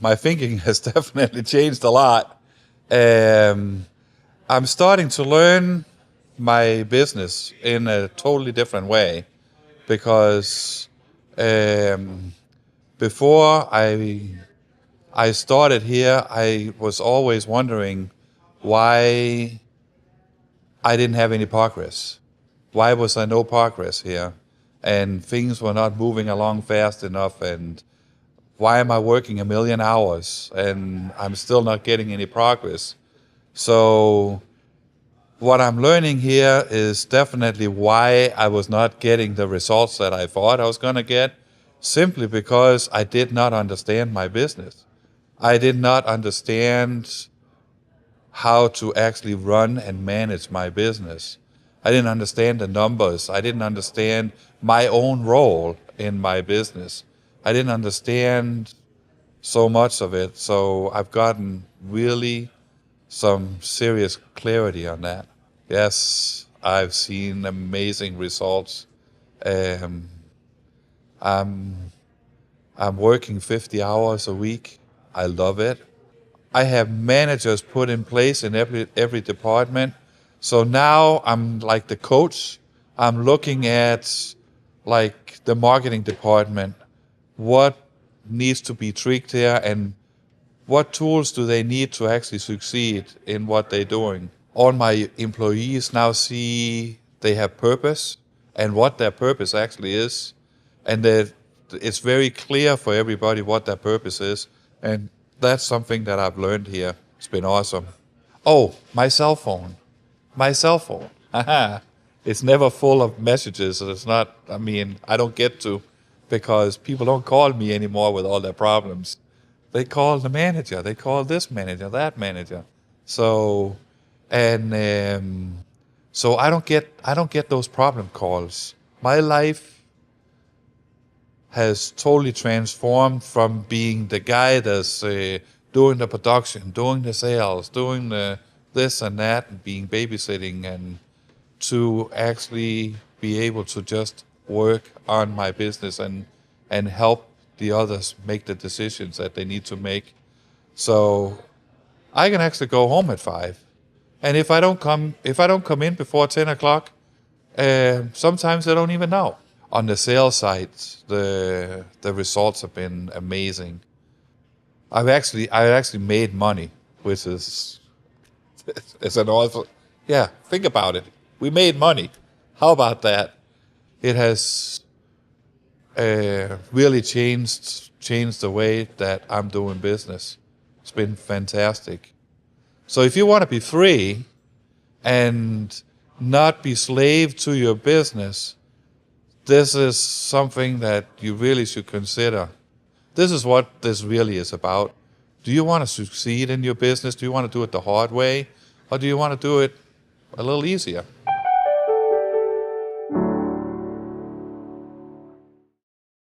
my thinking has definitely changed a lot. I'm starting to learn my business in a totally different way because before I started here, I was always wondering why I didn't have any progress. Why was there no progress here? And things were not moving along fast enough, and why am I working 1,000,000 hours and I'm still not getting any progress? So what I'm learning here is definitely why I was not getting the results that I thought I was going to get, simply because I did not understand my business. I did not understand how to actually run and manage my business. I didn't understand the numbers. I didn't understand my own role in my business. I didn't understand so much of it. So I've gotten really some serious clarity on that. Yes, I've seen amazing results. Um, I'm I'm working 50 hours a week. I love it. I have managers put in place in every department. So now I'm like the coach. I'm looking at like the marketing department. What needs to be tweaked here and what tools do they need to actually succeed in what they're doing? All my employees now see they have purpose and what their purpose actually is. And that it's very clear for everybody what their purpose is. And that's something that I've learned here. It's been awesome. Oh, my cell phone. My cell phone. Haha. It's never full of messages. It's not, I don't get to because people don't call me anymore with all their problems. They call the manager. They call this manager, that manager. So, so I don't get those problem calls. My life has totally transformed from being the guy that's doing the production, doing the sales, doing the this and that, and being babysitting, and to actually be able to just work on my business and help the others make the decisions that they need to make. So I can actually go home at 5. And if I don't come in before 10 o'clock, sometimes I don't even know. On the sales side, the results have been amazing. I actually made money, which is it's an awful. Yeah, think about it. We made money. How about that? It has really changed the way that I'm doing business. It's been fantastic. So if you want to be free and not be slave to your business, this is something that you really should consider. This is what this really is about. Do you want to succeed in your business? Do you want to do it the hard way? Or do you want to do it a little easier?